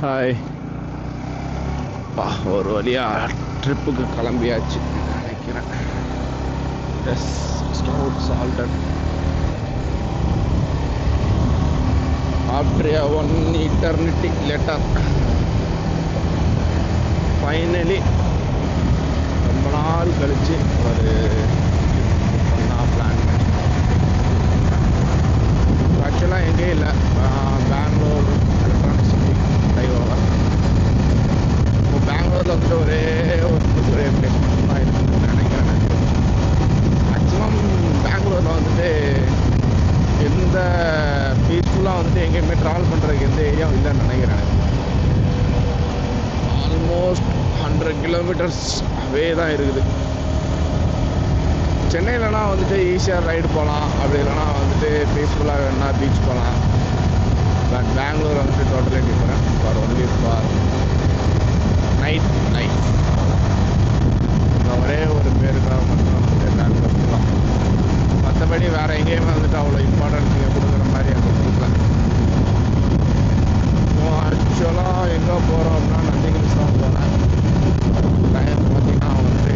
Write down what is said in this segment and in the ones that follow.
Hi. ஒரு வழியா ட்ரிப்புக்கு கிளம்பியாச்சு நினைக்கிறேன். Yes, stout salted after one eternity letter. Finally ரொம்ப நாள் கழிச்சு ஒரு பிளான். ஆக்சுவலாக எங்கேயும் இல்லை, பெங்களூர் எலக்ட்ரானிக் சிட்டி டைவோவர். இப்போ பெங்களூரில் வந்துட்டு ஒரே பிளேஸ் தான் இருக்குன்னு நினைக்கிறேன். மேக்ஸிமம் பெங்களூரில் வந்துட்டு எந்த பீஸ்ஃபுல்லாக வந்துட்டு எங்கேயுமே ட்ராவல் பண்ணுறதுக்கு எந்த ஏரியாவும் இல்லைன்னு நினைக்கிறேன். ஆல்மோஸ்ட் 100 கிலோமீட்டர்ஸ் வே தான் இருக்குது. சென்னையிலனா வந்துட்டு ஈஸியாக ரைடு போகலாம், அப்படி இல்லைனா வந்துட்டு பீஸ்ஃபுல்லாக வேணுன்னா பீச் போகலாம். பட் பெங்களூர் வந்துட்டு totally different. For only for night life. ஒரே ஒரு பேருக்காக மட்டும் வந்துட்டு பெங்களூர் போகலாம். மற்றபடி வேறு எங்கேயுமே வந்துட்டு அவ்வளோ இம்பார்ட்டன்ஸ் நீங்கள் கொடுக்குற மாதிரி அங்கே கொடுக்கல. ஆக்சுவலாக எங்கே போகிறோம் அப்படின்னா நந்தி ஹில்ஸ் தான் போனேன். டைம் பார்த்தீங்கன்னா வந்துட்டு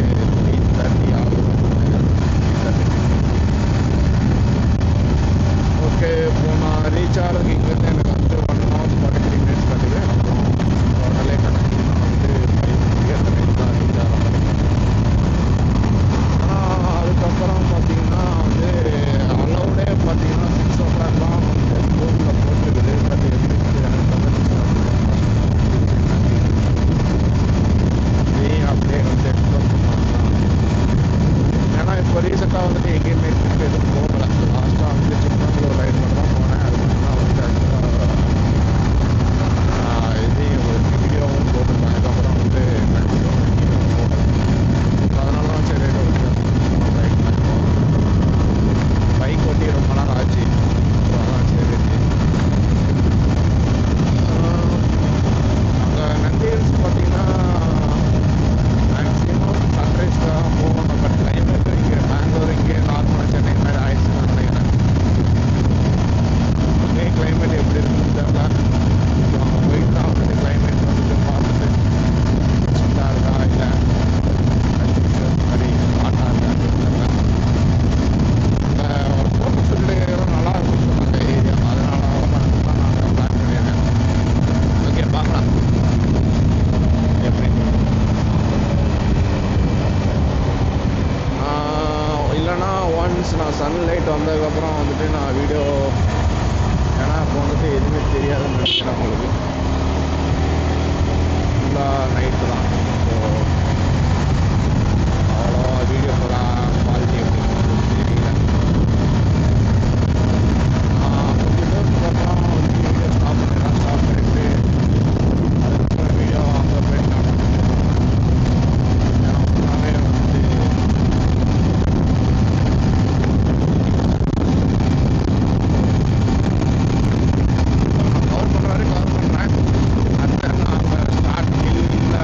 8:30 ஆகும். ஓகே, இப்போ நான் ரீச் ஆகிறதுக்கு இங்கேருந்து எனக்கு வந்து 1 hour 43 minutes கட்டுது. அப்புறம் டோட்டலே கணக்கு நான் வந்து 5:30 தான் ரீச் ஆகிற மாதிரி. ஆனால் அதுக்கப்புறம் பார்த்தீங்கன்னா வந்து அலவுடே பார்த்தீங்கன்னா 6 o'clock தான் வந்து போர்டில் போட்டுருக்குது. பட் எப்படி எனக்கு அப்படியே வந்து எக்ஸ்ப்ளோர் பண்ணலாம். ஏன்னா இப்போ ரீசெண்டாக வந்துட்டு எங்கேயுமே ட்ரிப் எதுவும் போகலை. லாஸ்ட்டாக வந்து சிக்மங்களூர் ரைட் பண்ண தான் போனேன். அதுக்கு முன்னாடி வந்து ஆக்சுவலாக இதையும் ஒரு வீடியோவும் போட்டிருப்பேன். அதுக்கப்புறம் வந்து கண்டிப்பாக வீடியோவும் போட்டேன். அதனால தான் சரி ரைட் பண்ணி பைக் ஓட்டி ரொம்ப நாள் ஆச்சு. ஸோ அதான் சரி. அங்கே நந்தி ஹில்ஸ் பார்த்தீங்கன்னா மேக்ஸிமம் சன்ரைஸ் தான் போகணும். பட் கிளைமேட் இங்கே பெங்களூர் இங்கே நார்மலாக சென்னை மாதிரி ஆயிடுச்சுன்னு நினைக்கிறேன். அங்கே கிளைமேட் எப்படி இருக்குன்னு தெரியல. அங்கே போயிட்டு தான் வந்துட்டு கிளைமேட் வந்துட்டு பார்த்துட்டு சுட்டாக இருக்கா இல்லை மாதிரி ஹாட்டாக இருக்கான்னு தெரியல. அங்கே ஒரு ஃபோட்டோ ஷூட் நல்லா இருக்குன்னு சொன்னாங்க ஏரியா. அதனால தான் நான் பிளான் பண்ணியிருக்கேன். ஓகே, பார்க்கலாம் எப்படி. இல்லைனா ஒன்ஸ் நான் சன்லைட் வந்ததுக்கப்புறம் வந்துட்டு நான் வீடியோ, ஏன்னா இப்போ வந்துட்டு எதுவுமே தெரியாதுன்னு நினைக்கிறேன் உங்களுக்கு. ஃபுல்லாக நைட்டு தான். ஸோ அவ்வளோவா வீடியோஸெல்லாம் குவாலிட்டி அப்படின்னு தெரியல. கொஞ்சம் பேருக்கப்புறம் வந்து வீடியோ ஸ்டாப் பண்ணிட்டு அதுக்கப்புறம் வீடியோ அங்கே போயிட்டு நான் ஃபுல்லாகவே வந்துட்டு கவர் பண்ணுறேன். அந்த நான் ஸ்டார்டிங்கில்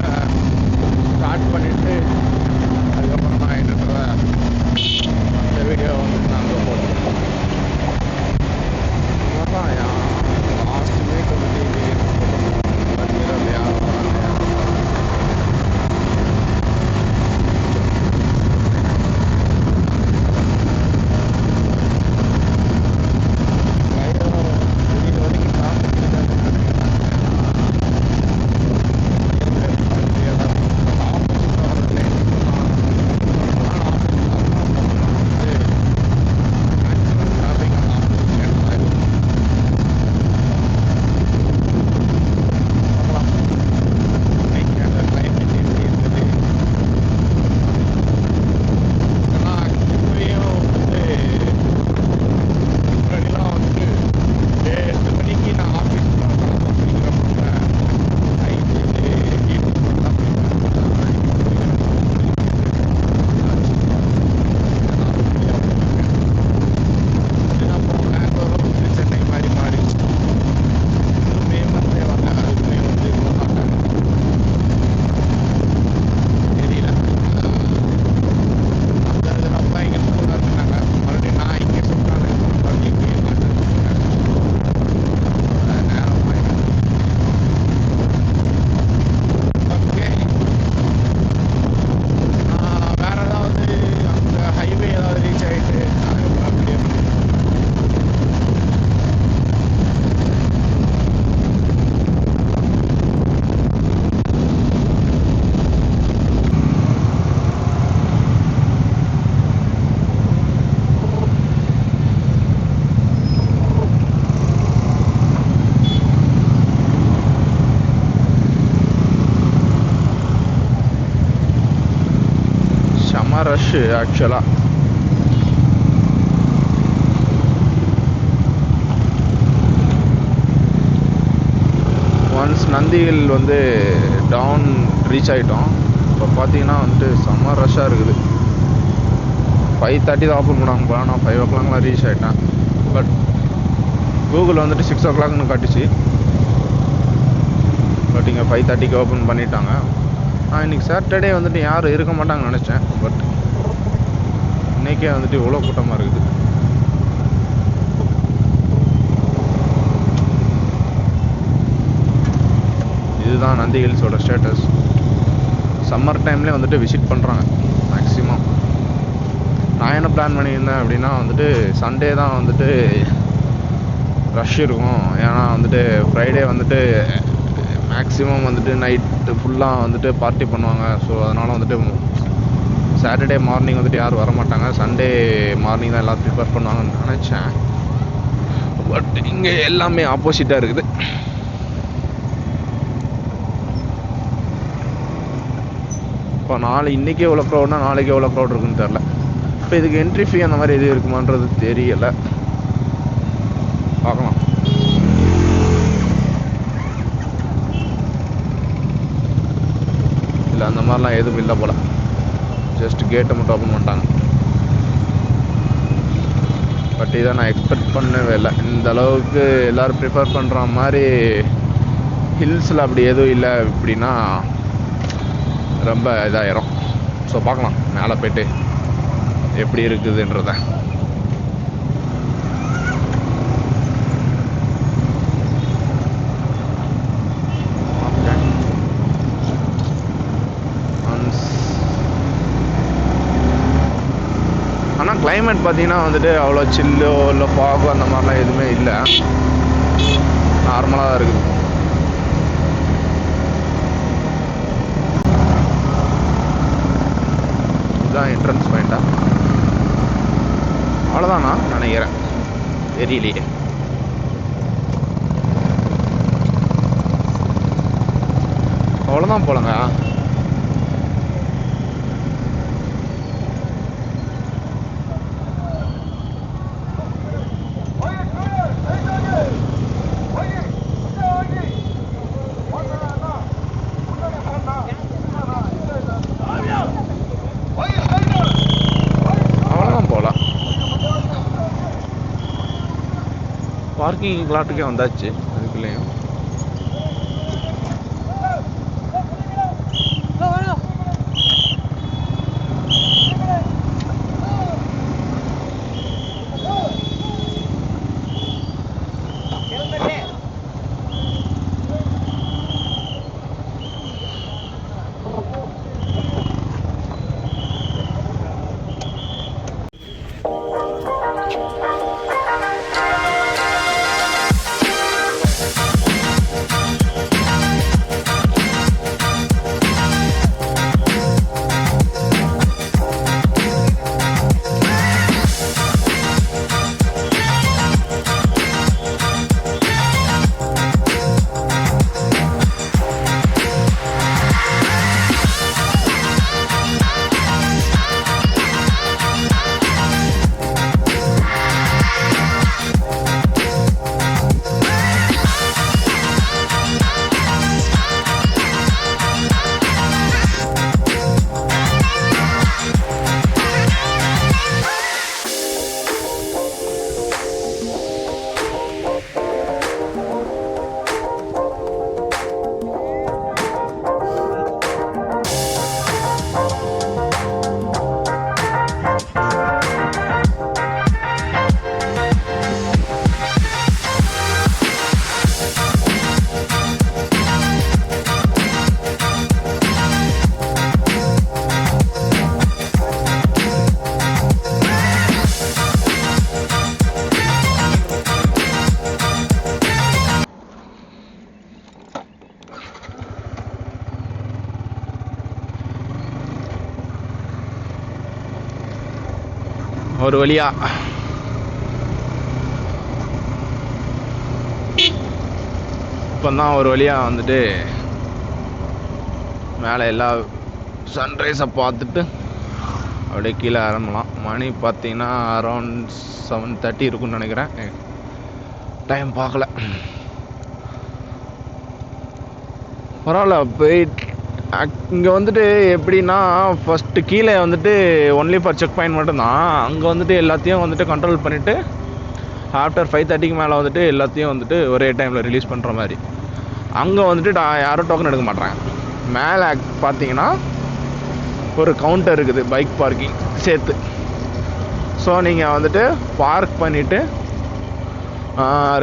ரஷ்ஷு ஆக்சுவலாக. ஒன்ஸ் நந்திகள் வந்து டவுன் ரீச் ஆகிட்டோம். இப்போ பார்த்தீங்கன்னா வந்துட்டு செம்ம ரஷ்ஷாக இருக்குது. 5:30 தான் ஓப்பன் பண்ணாங்க போல. நான் 5 o'clockலாம் ரீச் ஆகிட்டேன். பட் கூகுள் வந்துட்டு 6 o'clockனு காட்டுச்சு. பட் இங்கே 5:30க்கு ஓப்பன் பண்ணிட்டாங்க. நான் இன்றைக்கி சாட்டர்டே வந்துட்டு யாரும் இருக்க மாட்டாங்கன்னு நினச்சேன். பட் இன்றைக்கே வந்துட்டு இவ்வளோ கூட்டமாக இருக்குது. இதுதான் நந்தி ஹில்ஸோட ஸ்டேட்டஸ். சம்மர் டைம்லேயே வந்துட்டு விசிட் பண்ணுறாங்க மேக்ஸிமம். நான் என்ன பிளான் பண்ணியிருந்தேன் அப்படின்னா வந்துட்டு சண்டே தான் வந்துட்டு ரஷ் இருக்கும். ஏன்னா வந்துட்டு ஃப்ரைடே வந்துட்டு மேக்ஸிமம் வந்துட்டு நைட்டு ஃபுல்லாக வந்துட்டு பார்ட்டி பண்ணுவாங்க. ஸோ அதனால் வந்துட்டு சாட்டர்டே மார்னிங் வந்துட்டு யாரும் வர மாட்டாங்க. சண்டே மார்னிங் தான் எல்லோரும் ப்ரிப்பேர் பண்ணுவாங்கன்னு நினச்சேன். பட் இங்கே எல்லாமே ஆப்போசிட்டாக இருக்குது. இப்போ இன்றைக்கி எவ்வளோ க்ரௌட்னா நாளைக்கு எவ்வளோ க்ரௌட் இருக்குன்னு தெரில. இப்போ இதுக்கு என்ட்ரி ஃபீ அந்த மாதிரி எதுவும் இருக்குமான்றது தெரியலை. பார்க்கலாம். இல்லை அந்த மாதிரிலாம் எதுவும் இல்லை போல். ஜஸ்ட் கேட்டை மட்டும் ஓப்பன் பண்ணிட்டாங்க. பட் இதை நான் எக்ஸ்பெக்ட் பண்ணவே இல்லை. இந்த அளவுக்கு எல்லோரும் ப்ரிஃபர் பண்ணுற மாதிரி ஹில்ஸில் அப்படி எதுவும் இல்லை. இப்படின்னா ரொம்ப இதாயிரும். ஸோ பார்க்கலாம் மேலே போய்ட்டு எப்படி இருக்குதுன்றத. ஆனால் கிளைமேட் பார்த்தீங்கன்னா வந்துட்டு அவ்வளோ சில்லோ இல்லை ஃபாகோ அந்த மாதிரிலாம் எதுவுமே இல்லை. நார்மலாக தான் இருக்குது. இதுதான் என்ட்ரன்ஸ் பாயிண்டா? அவ்வளோதானா நினைக்கிறேன், தெரியலையே. அவ்வளோதான் போலங்க. பார்க்கிங் லாட்டுக்கே வந்தாச்சு. அதுக்குள்ளேயும் ஒரு வழியா இப்போ தான் ஒரு வழியாக வந்துட்டு மேலே எல்லா சன்ரைஸை பார்த்துட்டு அப்படியே கீழே இறங்கலாம். மணி பார்த்தீங்கன்னா அரௌண்ட் 7:30 இருக்குன்னு நினைக்கிறேன். டைம் பார்க்கல. பரவாயில்ல. போயிட்டு இங்கே வந்துட்டு எப்படின்னா, ஃபஸ்ட்டு கீழே வந்துட்டு ஒன்லி ஃபார் செக் பாயிண்ட் மட்டும்தான். அங்கே வந்துட்டு எல்லாத்தையும் வந்துட்டு கண்ட்ரோல் பண்ணிவிட்டு ஆஃப்டர் 5:30க்கு மேலே வந்துட்டு எல்லாத்தையும் வந்துட்டு ஒரே டைமில் ரிலீஸ் பண்ணுற மாதிரி. அங்கே வந்துட்டு யாரும் டோக்கன் எடுக்க மாட்டாங்க. மேலே பார்த்தீங்கன்னா ஒரு கவுண்டர் இருக்குது, பைக் பார்க்கிங் சேர்த்து. ஸோ நீங்கள் வந்துட்டு பார்க் பண்ணிவிட்டு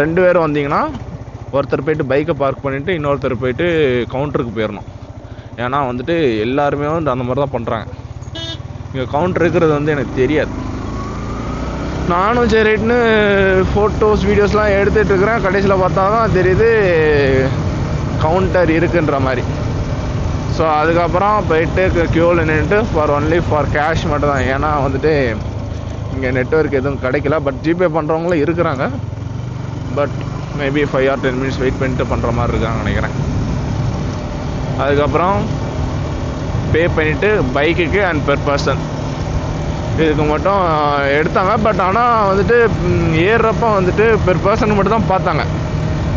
2 பேரும் வந்தீங்கன்னா ஒருத்தர் போய்ட்டு பைக்கை பார்க் பண்ணிவிட்டு இன்னொருத்தர் போய்ட்டு கவுண்டருக்கு போயிடணும். ஏன்னா வந்துட்டு எல்லாருமே வந்து அந்த மாதிரி தான் பண்ணுறாங்க. இங்கே கவுண்டர் இருக்கிறது வந்து எனக்கு தெரியாது. நானும் சரின்னு ஃபோட்டோஸ் வீடியோஸ்லாம் எடுத்துகிட்டு இருக்கிறேன். கடைசியில் பார்த்தா தான் தெரியுது கவுண்டர் இருக்குன்ற மாதிரி. ஸோ அதுக்கப்புறம் போயிட்டு க்யூவில் நின்றுட்டு ஒன்லி ஃபார் கேஷ் மட்டும் தான். ஏன்னா வந்துட்டு இங்கே நெட்வொர்க் எதுவும் கிடைக்கல. பட் ஜிபே பண்ணுறவங்களும் இருக்கிறாங்க. But maybe 5 or 10 minutes wait பண்ணிட்டு பண்ணுற மாதிரி இருக்காங்க நினைக்கிறேன். அதுக்கப்புறம் பே பண்ணிவிட்டு பைக்குக்கு அண்ட் பெர் பர்சன் இதுக்கு மட்டும் எடுத்தாங்க. பட் ஆனால் வந்துட்டு ஏறுறப்போ வந்துட்டு பெர் பர்சன் மட்டும் தான் பார்த்தாங்க.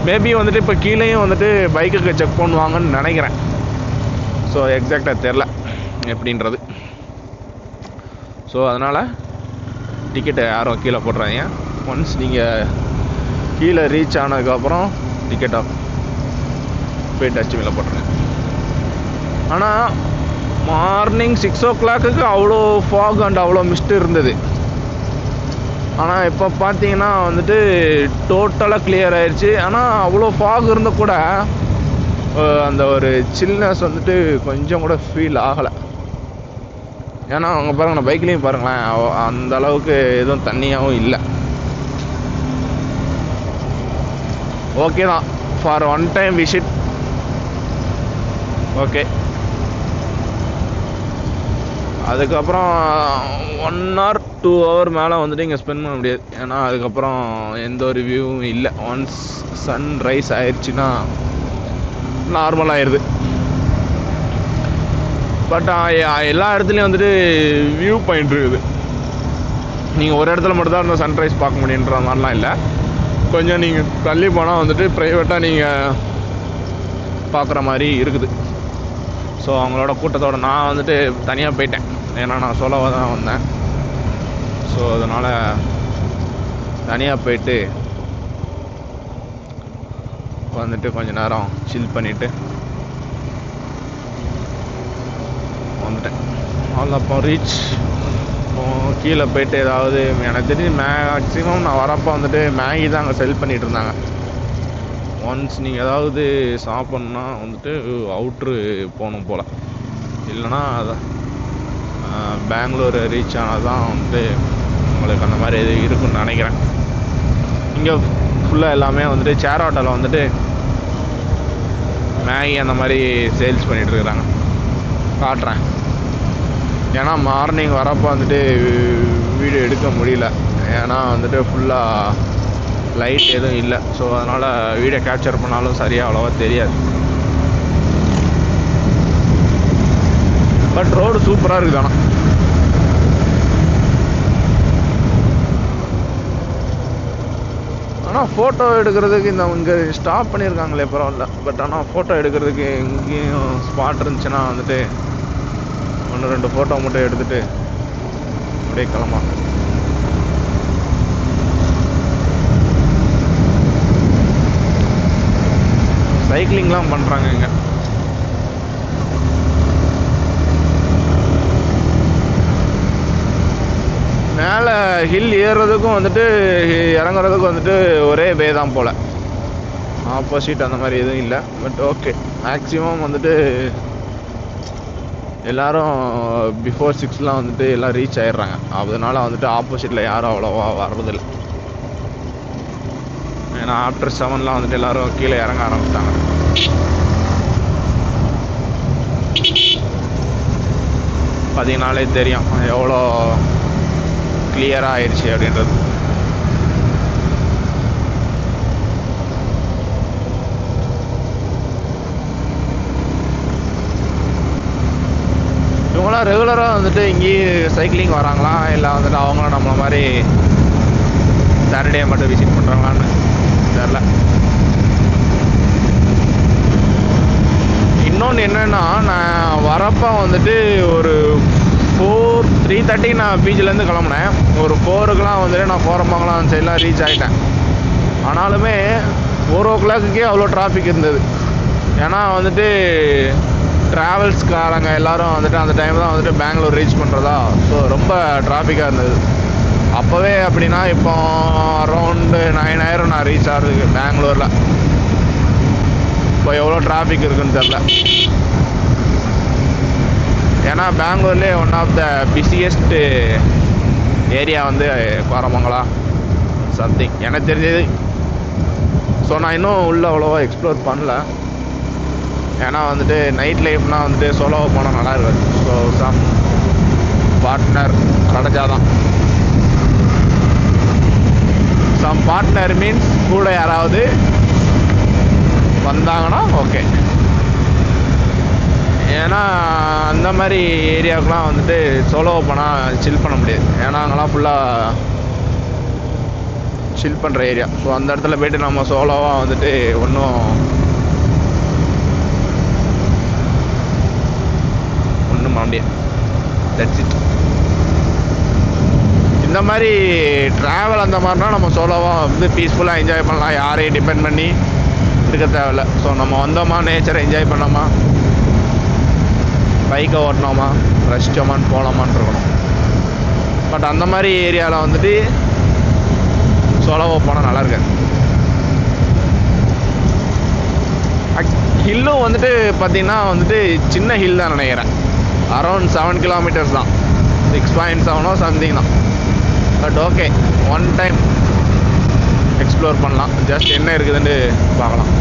மேபி வந்துட்டு இப்போ கீழேயும் வந்துட்டு பைக்குக்கு செக் பண்ணுவாங்கன்னு நினைக்கிறேன். ஸோ எக்ஸாக்டாக தெரில எப்படின்றது. ஸோ அதனால் டிக்கெட்டை யாரும் கீழே போடுறாங்க. ஒன்ஸ் நீங்கள் கீழே ரீச் ஆனதுக்கப்புறம் டிக்கெட்டை போய் டஸ்ட்பினில் போட்டுருங்க. ஆனால் மார்னிங் 6 o'clock அவ்வளோ ஃபாக் அண்ட் அவ்வளோ மிஸ்ட் இருந்தது. ஆனால் இப்போ பார்த்தீங்கன்னா வந்துட்டு டோட்டலாக கிளியர் ஆயிடுச்சு. ஆனால் அவ்வளோ ஃபாக் இருந்த கூட அந்த ஒரு சில்னஸ் வந்துட்டு கொஞ்சம் கூட ஃபீல் ஆகலை. ஏன்னா அவங்க பாருங்கள், நான் பைக்லேயும் பாருங்களேன், அந்த அளவுக்கு எதுவும் தண்ணியாகவும் இல்லை. ஓகே தான் for one time visit. Okay. அதுக்கப்புறம் 1 or 2 hour மேலே வந்துட்டு இங்கே ஸ்பெண்ட் பண்ண முடியாது. ஏன்னா அதுக்கப்புறம் எந்த ஒரு வியூவும் இல்லை. ஒன்ஸ் சன் ரைஸ் ஆயிடுச்சுன்னா நார்மலாகிடுது. பட் எல்லா இடத்துலையும் வந்துட்டு வியூ பாயிண்ட் இருக்குது. நீங்கள் ஒரு இடத்துல மட்டும்தான் இந்த சன்ரைஸ் பார்க்க முடியுன்ற மாதிரிலாம் இல்லை. கொஞ்சம் நீங்கள் தள்ளி போனால் வந்துட்டு ப்ரைவேட்டாக நீங்கள் பார்க்குற மாதிரி இருக்குது. ஸோ அவங்களோட கூட்டத்தோடு நான் வந்துட்டு தனியாக போயிட்டேன். ஏன்னா நான் சோலோவாக தான் வந்தேன். ஸோ அதனால் தனியாக போயிட்டு வந்துட்டு கொஞ்சம் நேரம் சில் பண்ணிவிட்டு வந்துட்டேன். அவ்வளோ ரீச் கீழே போயிட்டு ஏதாவது எனக்கு தெரிஞ்சு மேக்ஸிமம் நான் வரப்போ வந்துட்டு மேகி தான் அங்கே செல் பண்ணிகிட்டு இருந்தாங்க. ஒன்ஸ் நீங்கள் ஏதாவது சாப்பிட்ணுன்னா வந்துட்டு அவுட்ரு போகணும் போல். இல்லைனா பெங்களூர் ரீச் ஆனால் தான் வந்துட்டு உங்களுக்கு அந்த மாதிரி எது இருக்குன்னு நினைக்கிறேன். இங்கே ஃபுல்லாக எல்லாமே வந்துட்டு சேர் ஆட்டோவில் வந்துட்டு மேகி அந்த மாதிரி சேல்ஸ் பண்ணிகிட்ருக்குறாங்க. காட்டுறேன். ஏன்னா மார்னிங் வரப்போ வந்துட்டு வீடியோ எடுக்க முடியல. ஏன்னா வந்துட்டு ஃபுல்லாக லைட் எதுவும் இல்லை. ஸோ அதனால் வீடியோ கேப்சர் பண்ணாலும் சரியாக அவ்வளோவா தெரியாது. பட் ரோடு சூப்பராக இருக்குது. ஆனால் ஃபோட்டோ எடுக்கிறதுக்கு இங்கே ஸ்டாப் பண்ணியிருக்காங்களே பரவாயில்ல. பட் ஆனால் ஃபோட்டோ எடுக்கிறதுக்கு எங்கேயும் ஸ்பாட் இருந்துச்சுன்னா வந்துட்டு 1-2 ஃபோட்டோ மட்டும் எடுத்துகிட்டு அப்படியே கிளம்பலாம். சைக்கிளிங்லாம் பண்ணுறாங்க இங்கே. மேலே ஹில் ஏறுறதுக்கும் வந்துட்டு இறங்குறதுக்கும் வந்துட்டு ஒரே வே தான் போல். ஆப்போசிட் அந்த மாதிரி எதுவும் இல்லை. பட் ஓகே, மேக்ஸிமம் வந்துட்டு எல்லோரும் பிஃபோர் 6 வந்துட்டு எல்லாம் ரீச் ஆகிடுறாங்க. அதனால வந்துட்டு ஆப்போசிட்டில் யாரும் அவ்வளோவா வர்றதில்லை. ஏன்னா ஆஃப்டர் 7 வந்துட்டு எல்லோரும் கீழே இறங்க ஆரம்பிச்சிட்டாங்க. பார்த்தீங்கனாலே தெரியும் எவ்வளோ கிளியராக ஆயிடுச்சு அப்படின்றது. இவங்களாம் ரெகுலராக வந்துட்டு இங்கேயும் சைக்கிளிங் வராங்களா இல்லை வந்துட்டு அவங்களும் நம்மள மாதிரி சாட்டர்டே மட்டும் விசிட் பண்ணுறாங்களான்னு தெரில. இன்னொன்று என்னென்னா, நான் வரப்போ வந்துட்டு ஒரு 3:30 நான் பீச்சிலேருந்து கிளம்புனேன். ஒரு 4க்குலாம் வந்துட்டு நான் கோரமங்கலம் அந்த சைட்லாம் ரீச் ஆகிட்டேன். ஆனாலுமே 4 o'clockே அவ்வளோ டிராஃபிக் இருந்தது. ஏன்னா வந்துட்டு ட்ராவல்ஸ்காரங்க எல்லோரும் வந்துட்டு அந்த டைம் தான் வந்துட்டு பெங்களூர் ரீச் பண்ணுறதா. ஸோ ரொம்ப டிராஃபிக்காக இருந்தது அப்போவே. அப்படின்னா இப்போ அரௌண்டு 9 ஆயிரம் நான் ரீச் ஆகிறதுக்கு பெங்களூரில். இப்போ எவ்வளோ டிராஃபிக் இருக்குன்னு தெரில. ஏன்னா பெங்களூர்லேயே one of the busiest area வந்து கோரமங்கலம் சம்திங் எனக்கு தெரிஞ்சது. ஸோ நான் இன்னும் உள்ளே அவ்வளோவா எக்ஸ்ப்ளோர் பண்ணல. ஏன்னா வந்துட்டு நைட் லைஃப்னால் வந்துட்டு சோலோவாக போனால் நல்லா இருக்காது. ஸோ சம் பார்ட்னர் கிடைச்சாதான். சம் பார்ட்னர் மீன்ஸ் கூட யாராவது வந்தாங்கன்னா ஓகே. ஏன்னா அந்த மாதிரி ஏரியாவுக்குலாம் வந்துட்டு சோலோவாக போனால் சில் பண்ண முடியாது. ஏன்னா அங்கெல்லாம் ஃபுல்லாக சில் பண்ணுற ஏரியா. ஸோ அந்த இடத்துல போய்ட்டு நம்ம சோலோவாக வந்துட்டு ஒன்றும் பண்ண முடியாது. That's it. இந்த மாதிரி ட்ராவல் அந்த மாதிரினா நம்ம சோலோவாக வந்து பீஸ்ஃபுல்லாக என்ஜாய் பண்ணலாம். யாரையும் டிபெண்ட் பண்ணி இருக்க தேவையில்ல. ஸோ நம்ம வந்தோமா, நேச்சரை என்ஜாய் பண்ணோமா, பைக்கை ஓட்டினோமா, ரசித்தோமான்னு போகலாமான்னு இருக்கணும். பட் அந்த மாதிரி ஏரியாவில் வந்துட்டு சோலோவாக போனால் நல்லா இருக்காது. ஹில்லும் வந்துட்டு பார்த்திங்கன்னா வந்துட்டு சின்ன ஹில் தான் நினைக்கிறேன். அரௌண்ட் 7 kilometers தான், 6.7 சம்திங் தான். But okay, one time explore பண்ணலாம். ஜஸ்ட் என்ன இருக்குதுன்னு பார்க்கலாம்.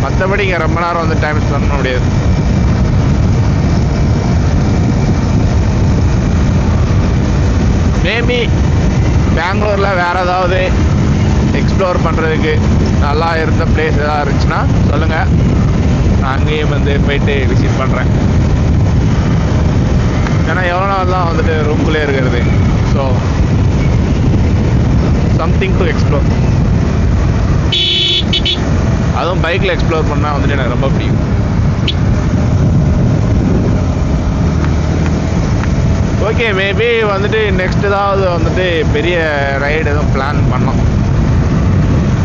மற்றபடி இங்கே ரொம்ப நேரம் வந்து டைம் ஸ்பெண்ட் பண்ண முடியாது. மேபி பெங்களூரில் வேறு ஏதாவது எக்ஸ்ப்ளோர் பண்ணுறதுக்கு நல்லா இருந்த பிளேஸ் எதாவது இருந்துச்சுன்னா சொல்லுங்கள். நான் அங்கேயும் வந்து போயிட்டு விசிட் பண்ணுறேன். ஏன்னா எவ்வளோ நாள் தான் வந்துட்டு ரூம்குள்ளே இருக்கிறது. So something to explore. அதுவும் பைக்கில் எக்ஸ்ப்ளோர் பண்ணால் வந்துட்டு எனக்கு ரொம்ப பிடிக்கும். ஓகே, மேபி வந்துட்டு நெக்ஸ்ட் ஏதாவது வந்துட்டு பெரிய ரைடு எதுவும் பிளான் பண்ணோம்.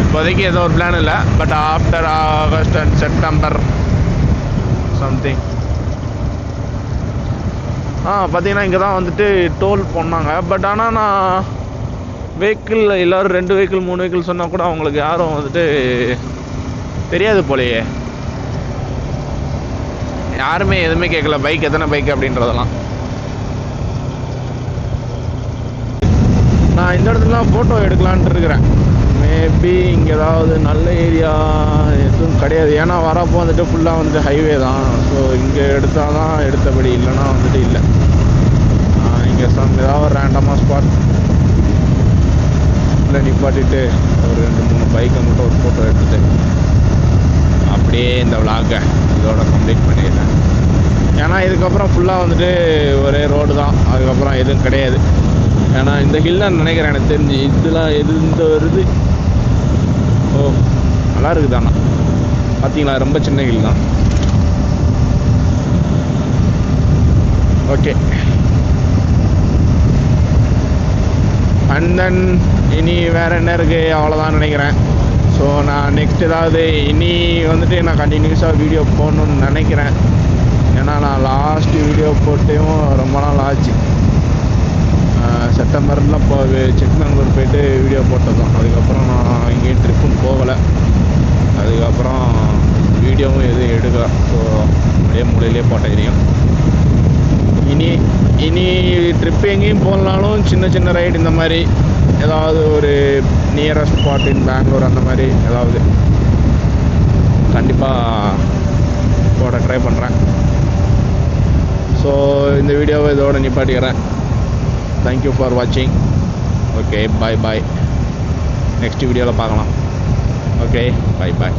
இப்போதைக்கு எதுவும் ஒரு பிளான் இல்லை. But after August and September something பார்த்தீங்கன்னா இங்கே தான் வந்துட்டு டோல் போனாங்க. பட் ஆனால் நான் வெஹிக்கிள் எல்லோரும் 2 வெஹிக்கிள் 3 வெஹிக்கிள் சொன்னால் கூட அவங்களுக்கு யாரும் வந்துட்டு தெரியாது போலையே. யாருமே எதுவுமே கேட்கல பைக் எத்தனை பைக் அப்படின்றதெல்லாம். நான் இந்த இடத்துலலாம் ஃபோட்டோ எடுக்கலான்ட்டு இருக்கிறேன். மேபி இங்கே ஏதாவது நல்ல ஏரியா எதுவும் கிடையாது. ஏன்னா வரப்போ வந்துட்டு ஃபுல்லாக வந்துட்டு ஹைவே தான். ஸோ இங்கே எடுத்தால் தான் எடுத்தபடி, இல்லைன்னா வந்துட்டு இல்லை. இங்கே ஏதாவது ஒரு ரேண்டமாக ஸ்பாட் இல்லை நிப்பாட்டிட்டு ஒரு 2-3 பைக்கை மட்டும் ஒரு ஃபோட்டோ எடுத்துட்டு அப்படியே இந்த விளாகை இதோட கம்ப்ளீட் பண்ணிடுறேன். ஏன்னா இதுக்கப்புறம் ஃபுல்லாக வந்துட்டு ஒரே ரோடு தான். அதுக்கப்புறம் எதுவும் கிடையாது. ஏன்னா இந்த ஹில் தான் நினைக்கிறேன் எனக்கு தெரிஞ்சு. இதெல்லாம் எது இந்த வருது. ஓ நல்லா இருக்குது. ஆனால் பார்த்தீங்களா ரொம்ப சின்ன ஹில் தான். ஓகே, அண்ட் தென் இனி வேறு என்ன இருக்குது அவ்வளோதான் நினைக்கிறேன். ஸோ நான் நெக்ஸ்ட் ஏதாவது இனி வந்துட்டு நான் கண்டினியூஸாக வீடியோ போடணுன்னு நினைக்கிறேன். ஏன்னா நான் லாஸ்ட் வீடியோ போட்டையும் ரொம்ப நாள் ஆச்சு. செப்டம்பரில் சிக்மங்களூர் போய்ட்டு வீடியோ போட்டதும். அதுக்கப்புறம் நான் எங்கேயும் ட்ரிப்பும் போகலை. அதுக்கப்புறம் வீடியோவும் எதுவும் எடுக்கல. ஸோ அப்படியே மூலையிலே போட்டேன். இனி ட்ரிப்பு எங்கேயும் போகலனாலும் சின்ன சின்ன ரைடு இந்த மாதிரி ஏதாவது ஒரு நியரஸ்ட் ஸ்பாட் இன் பெங்களூர் அந்த மாதிரி ஏதாவது கண்டிப்பாக போட ட்ரை பண்ணுறேன். ஸோ இந்த வீடியோவை இதோட நிப்பாட்டிக்கிறேன். தேங்க்யூ ஃபார் வாட்சிங். ஓகே, பாய் பாய். நெக்ஸ்ட் வீடியோவில் பார்க்கலாம். ஓகே, பாய் பாய்.